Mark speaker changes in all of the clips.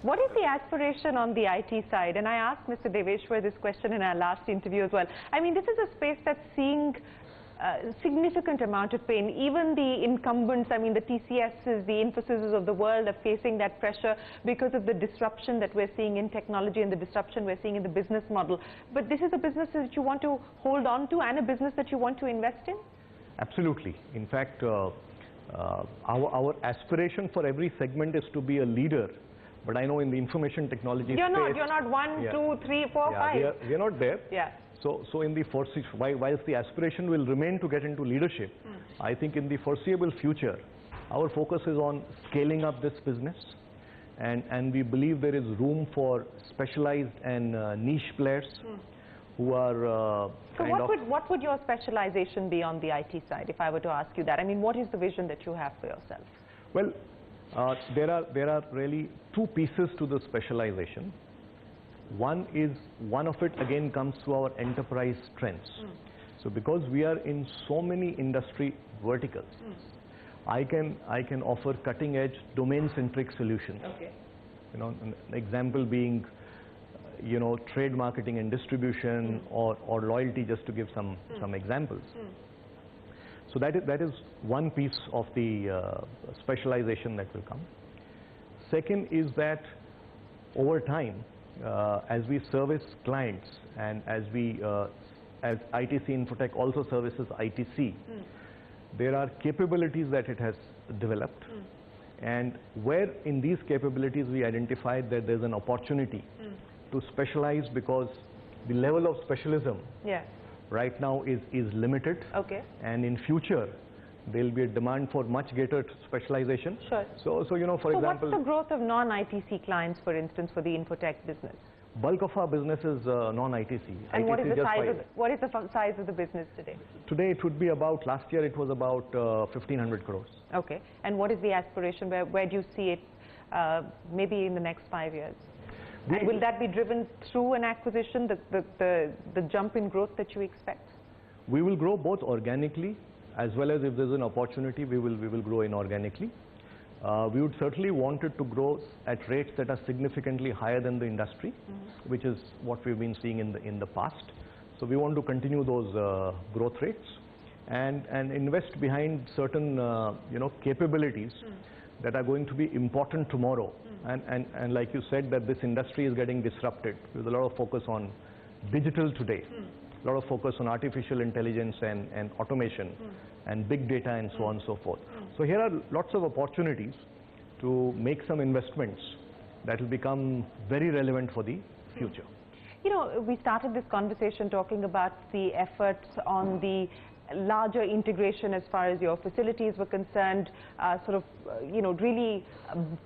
Speaker 1: What is the aspiration on the IT side? And I asked Mr. Deveshwar this question in our last interview as well. I mean, this is a space that's seeing significant amount of pain. Even the incumbents, I mean the TCSs, the Infosys of the world are facing that pressure because of the disruption that we're seeing in technology and the disruption we're seeing in the business model. But this is a business that you want to hold on to and a business that you want to invest in?
Speaker 2: Absolutely. In fact, our aspiration for every segment is to be a leader. But I know in the information technology
Speaker 1: you're
Speaker 2: space...
Speaker 1: You're not 1, 2, 3, 4, 5.
Speaker 2: We are not there.
Speaker 1: Yeah.
Speaker 2: So in the whilst the aspiration will remain to get into leadership, I think in the foreseeable future, our focus is on scaling up this business, and we believe there is room for specialized and niche players who are
Speaker 1: So what would your specialization be on the IT side, if I were to ask you that? I mean, what is the vision that you have for yourself?
Speaker 2: Well, there are really two pieces to the specialization. One of it again comes to our enterprise strengths. So because we are in so many industry verticals, I can offer cutting edge domain centric solutions. Okay. You know, an example being, you know, trade marketing and distribution or loyalty, just to give some examples. So that is one piece of the specialization that will come. Second is that over time, as we service clients and as ITC Infotech also services ITC, there are capabilities that it has developed, and where in these capabilities we identified that there's an opportunity to specialize, because the level of specialism right now is limited, and in future there will be a demand for much greater specialization. Sure. So you know, for example,
Speaker 1: what's the growth of non-ITC clients, for instance, for the Infotech business?
Speaker 2: Bulk of our business is non-ITC.
Speaker 1: And what is the size of the business today?
Speaker 2: Today it would be about, last year it was about 1,500 crores.
Speaker 1: Okay. And what is the aspiration? Where do you see it maybe in the next 5 years? And will that be driven through an acquisition, the jump in growth that you expect?
Speaker 2: We will grow both organically, as well as if there's an opportunity, we will grow inorganically. We would certainly want it to grow at rates that are significantly higher than the industry, which is what we've been seeing in the past. So we want to continue those growth rates and invest behind certain you know, capabilities that are going to be important tomorrow. And like you said, that this industry is getting disrupted. There's a lot of focus on digital today. A lot of focus on artificial intelligence and automation and big data and so on and so forth. So here are lots of opportunities to make some investments that will become very relevant for the future.
Speaker 1: You know, we started this conversation talking about the efforts on the larger integration as far as your facilities were concerned, sort of, you know, really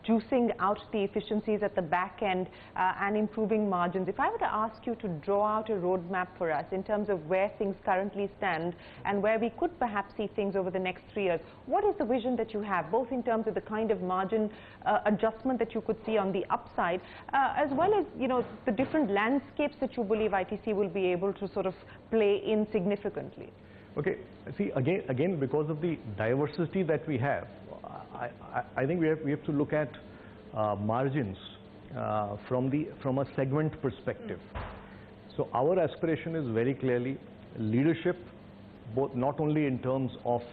Speaker 1: juicing out the efficiencies at the back end and improving margins. If I were to ask you to draw out a roadmap for us in terms of where things currently stand and where we could perhaps see things over the next 3 years, what is the vision that you have, both in terms of the kind of margin adjustment that you could see on the upside, as well as, you know, the different landscapes that you believe ITC will be able to sort of play in significantly?
Speaker 2: Okay, see, again, because of the diversity that we have, I think we have to look at margins from a segment perspective. So our aspiration is very clearly leadership, both not only in terms of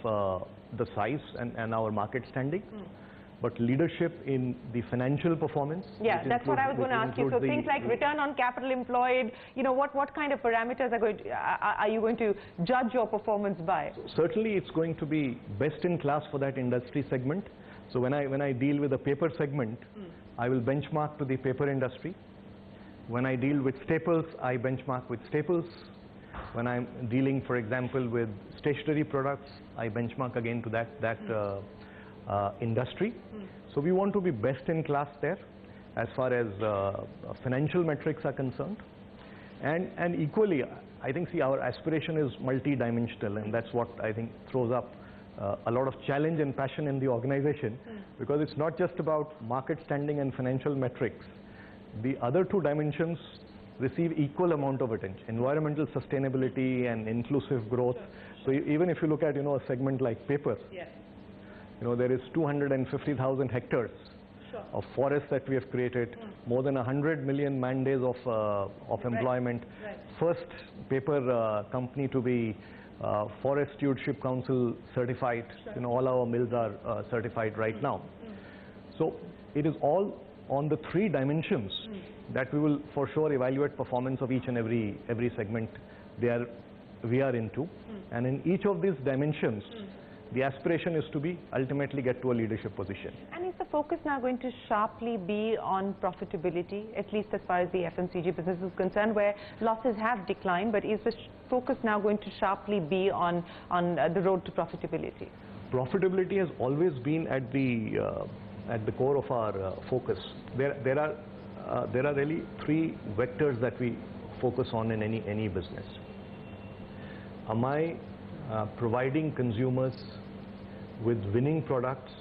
Speaker 2: the size and our market standing, but leadership in the financial performance.
Speaker 1: Yeah, that's what I was going to ask you. So things like return on capital employed, you know, what kind of parameters are you going to judge your performance by?
Speaker 2: Certainly it's going to be best in class for that industry segment. So when I deal with a paper segment, I will benchmark to the paper industry. When I deal with staples, I benchmark with staples. When I'm dealing, for example, with stationery products, I benchmark again to that industry. So we want to be best in class there as far as financial metrics are concerned, and equally I think, see, our aspiration is multi-dimensional, and that's what I think throws up a lot of challenge and passion in the organization, because it's not just about market standing and financial metrics. The other two dimensions receive equal amount of attention: environmental sustainability and inclusive growth. So even if you look at, you know, a segment like paper, you know, there is 250,000 hectares of forests that we have created, more than 100 million man days of employment, first paper company to be Forest Stewardship Council certified. All our mills are certified right now. So it is all on the three dimensions that we will for sure evaluate performance of each and every segment we are into. And in each of these dimensions, the aspiration is to be ultimately get to a leadership position.
Speaker 1: And is the focus now going to sharply be on profitability, at least as far as the FMCG business is concerned, where losses have declined, but is the focus now going to sharply be on the road to profitability?
Speaker 2: Profitability has always been at the core of our focus. There are really three vectors that we focus on in any business. Am I providing consumers with winning products?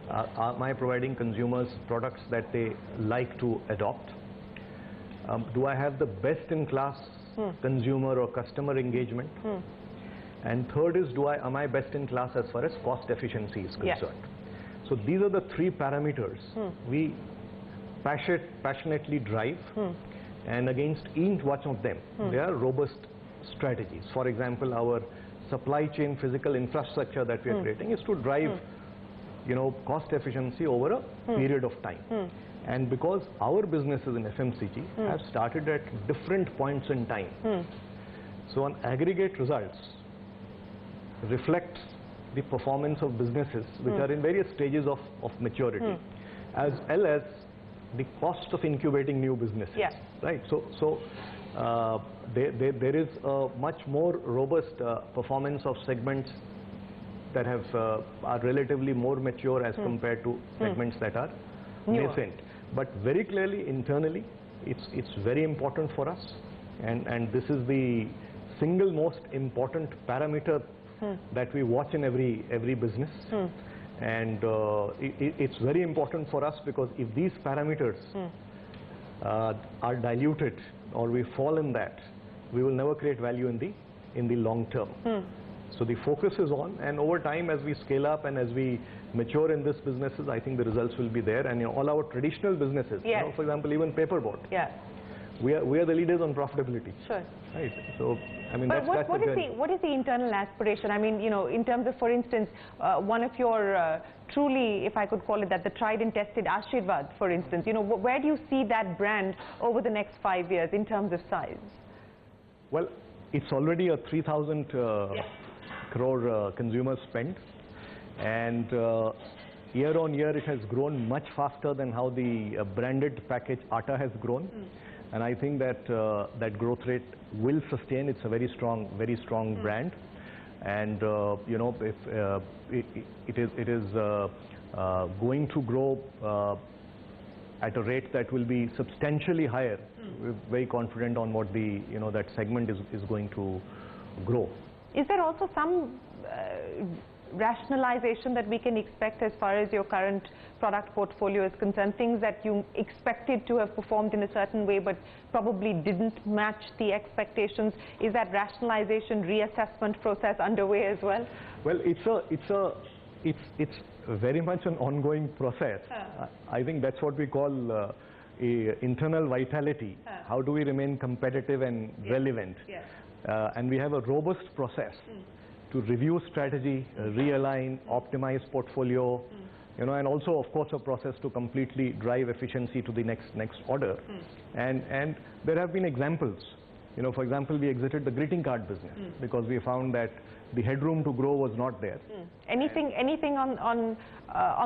Speaker 2: Am I providing consumers products that they like to adopt? Do I have the best-in-class consumer or customer engagement? And third is, am I best-in-class as far as cost efficiency is concerned? So these are the three parameters we passionately drive, and against each one of them, there are robust strategies. For example, our supply chain physical infrastructure that we are creating is to drive cost efficiency over a period of time. And because our businesses in FMCG have started at different points in time, so on aggregate results reflects the performance of businesses which are in various stages of maturity, as well as the cost of incubating new businesses. Right? So there is a much more robust performance of segments that are relatively more mature as compared to segments that are nascent. But very clearly internally, it's very important for us, and this is the single most important parameter that we watch in every business. And it's very important for us, because if these parameters are diluted or we fall in that, we will never create value in the long term. So the focus is on, and over time as we scale up and as we mature in these businesses, I think the results will be there. And all our traditional businesses, for example, even paperboard, we are the leaders on profitability. Right. So I mean,
Speaker 1: but
Speaker 2: that's
Speaker 1: what is the internal aspiration? I mean, in terms of, for instance, one of your truly, if I could call it that, the tried and tested Ashirvad, for instance, where do you see that brand over the next 5 years in terms of size?
Speaker 2: Well, it's already a 3,000 crore consumer spend, and year on year it has grown much faster than how the branded package Atta has grown. And I think that that growth rate will sustain. It's a very strong brand, and if it is going to grow at a rate that will be substantially higher. We're very confident on what that segment is going to grow.
Speaker 1: Is there also some rationalization that we can expect as far as your current product portfolio is concerned, things that you expected to have performed in a certain way but probably didn't match the expectations? Is that rationalization reassessment process underway as well? Well,
Speaker 2: it's very much an ongoing process. I think that's what we call internal vitality. How do we remain competitive and relevant? And we have a robust process to review strategy, realign, optimize portfolio, and also, of course, a process to completely drive efficiency to the next order. And there have been examples. For example, we exited the greeting card business because we found that the headroom to grow was not there.
Speaker 1: Anything on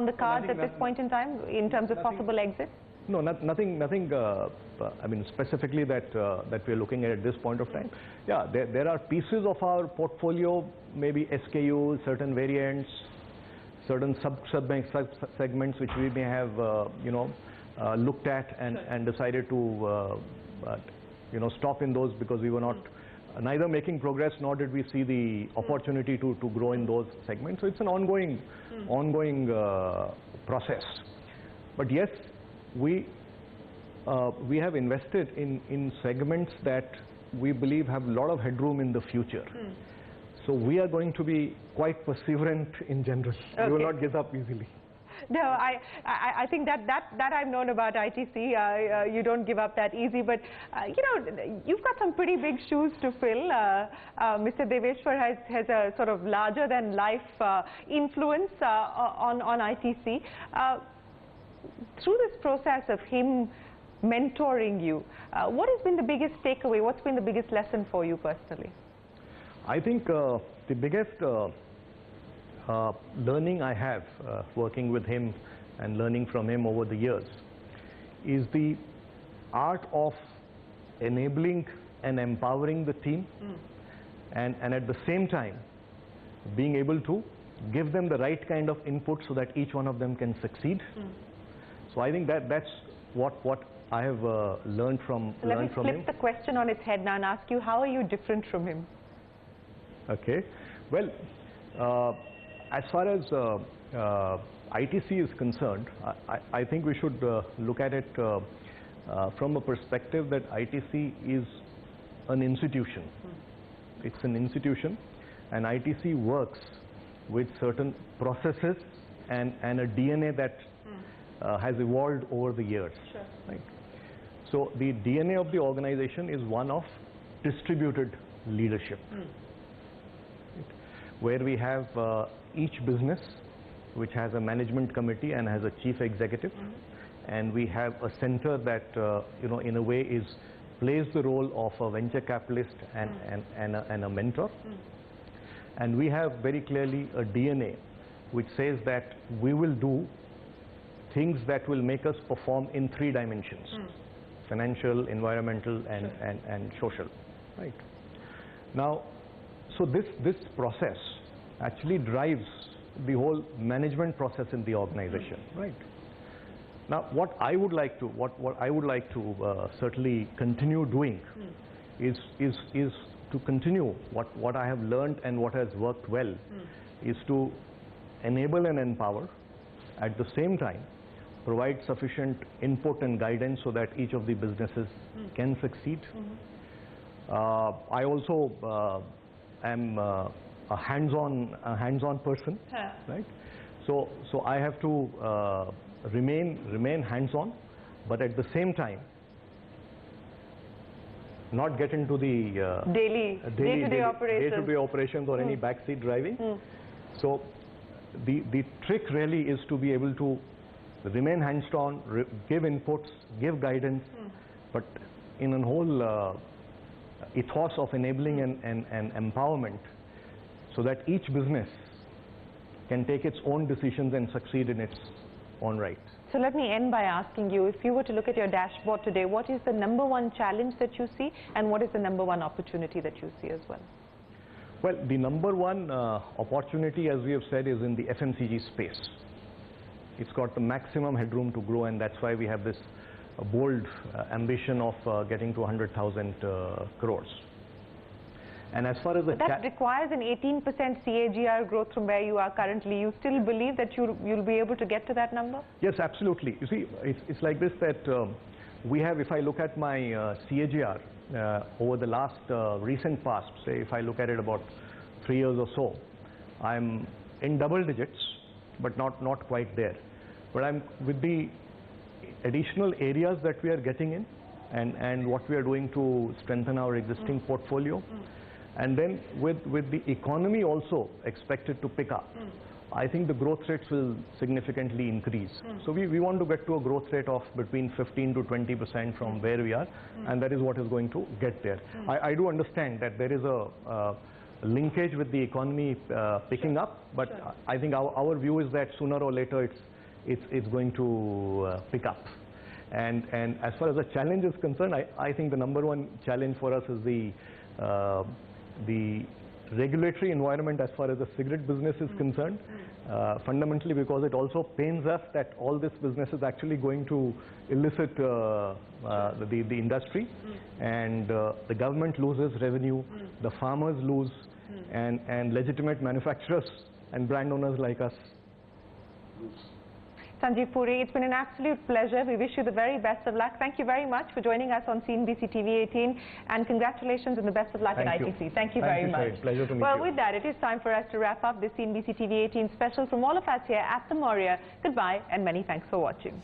Speaker 1: the cards at this point in time in terms of possible exit?
Speaker 2: No, nothing. I mean, specifically that we are looking at this point of time. Yeah, there are pieces of our portfolio, maybe SKUs, certain variants, certain segments which we may have looked at and decided to stop in those because we were not neither making progress nor did we see the opportunity to grow in those segments. So it's an ongoing process. But yes, we have invested in segments that we believe have a lot of headroom in the future. So we are going to be quite perseverant in general. We will not give up easily.
Speaker 1: No, I think that I've known about ITC. You don't give up that easy, but you know, you've got some pretty big shoes to fill. Mr. Deveshwar has a sort of larger than life influence on ITC. Through this process of him mentoring you, what has been the biggest takeaway? What's been the biggest lesson for you personally?
Speaker 2: I think the biggest learning I have working with him and learning from him over the years is the art of enabling and empowering the team, and at the same time being able to give them the right kind of input so that each one of them can succeed. So I think that's what I have learned from him.
Speaker 1: Let me flip the question on its head now and ask you, how are you different from him?
Speaker 2: Okay, well, as far as ITC is concerned, I think we should look at it from a perspective that ITC is an institution. It's an institution, and ITC works with certain processes and a DNA that has evolved over the years.
Speaker 1: Sure.
Speaker 2: Right? So the DNA of the organization is one of distributed leadership, where we have each business which has a management committee and has a chief executive, and we have a center that you know, in a way plays the role of a venture capitalist and a mentor. And we have very clearly a DNA which says that we will do things that will make us perform in 3 dimensions: financial, environmental, and social. Right. Now, so this process actually drives the whole management process in the organization. Right. Now, what I would like to certainly continue doing is to continue what I have learned and what has worked well, is to enable and empower, at the same time provide sufficient input and guidance so that each of the businesses can succeed. I also am a hands-on person, right? So I have to remain hands-on, but at the same time not get into the day-to-day operations or any backseat driving. So the trick really is to be able to remain hands-on, give inputs, give guidance, but in a whole ethos of enabling and empowerment, so that each business can take its own decisions and succeed in its own right.
Speaker 1: So let me end by asking you, if you were to look at your dashboard today, what is the #1 challenge that you see, and what is the #1 opportunity that you see as well?
Speaker 2: Well, the #1 opportunity, as we have said, is in the FMCG space. It's got the maximum headroom to grow, and that's why we have this bold ambition of getting to 100,000 crores. And as far as
Speaker 1: that requires an 18% CAGR growth from where you are currently. You still believe that you'll be able to get to that number?
Speaker 2: Yes, absolutely. You see, it's like this, that we have, if I look at my CAGR over the last recent past, say if I look at it about 3 years or so, I'm in double digits, but not quite there. But I'm with the additional areas that we are getting in, and what we are doing to strengthen our existing portfolio. And then with the economy also expected to pick up, I think the growth rates will significantly increase. So we want to get to a growth rate of between 15 to 20% from where we are, and that is what is going to get there. I do understand that there is a linkage with the economy picking up, but I think our view is that sooner or later it's going to pick up. And as far as the challenge is concerned, I think the #1 challenge for us is the regulatory environment as far as the cigarette business is concerned, fundamentally because it also pains us that all this business is actually going to illicit the industry, and the government loses revenue, the farmers lose, and legitimate manufacturers and brand owners like us lose.
Speaker 1: Sanjiv Puri, it's been an absolute pleasure. We wish you the very best of luck. Thank you very much for joining us on CNBC-TV18, and congratulations and the best of luck at ITC. Thank you very much.
Speaker 2: Pleasure to meet you.
Speaker 1: Well, with that, it is time for us to wrap up this CNBC-TV18 special from all of us here at the Moria. Goodbye and many thanks for watching.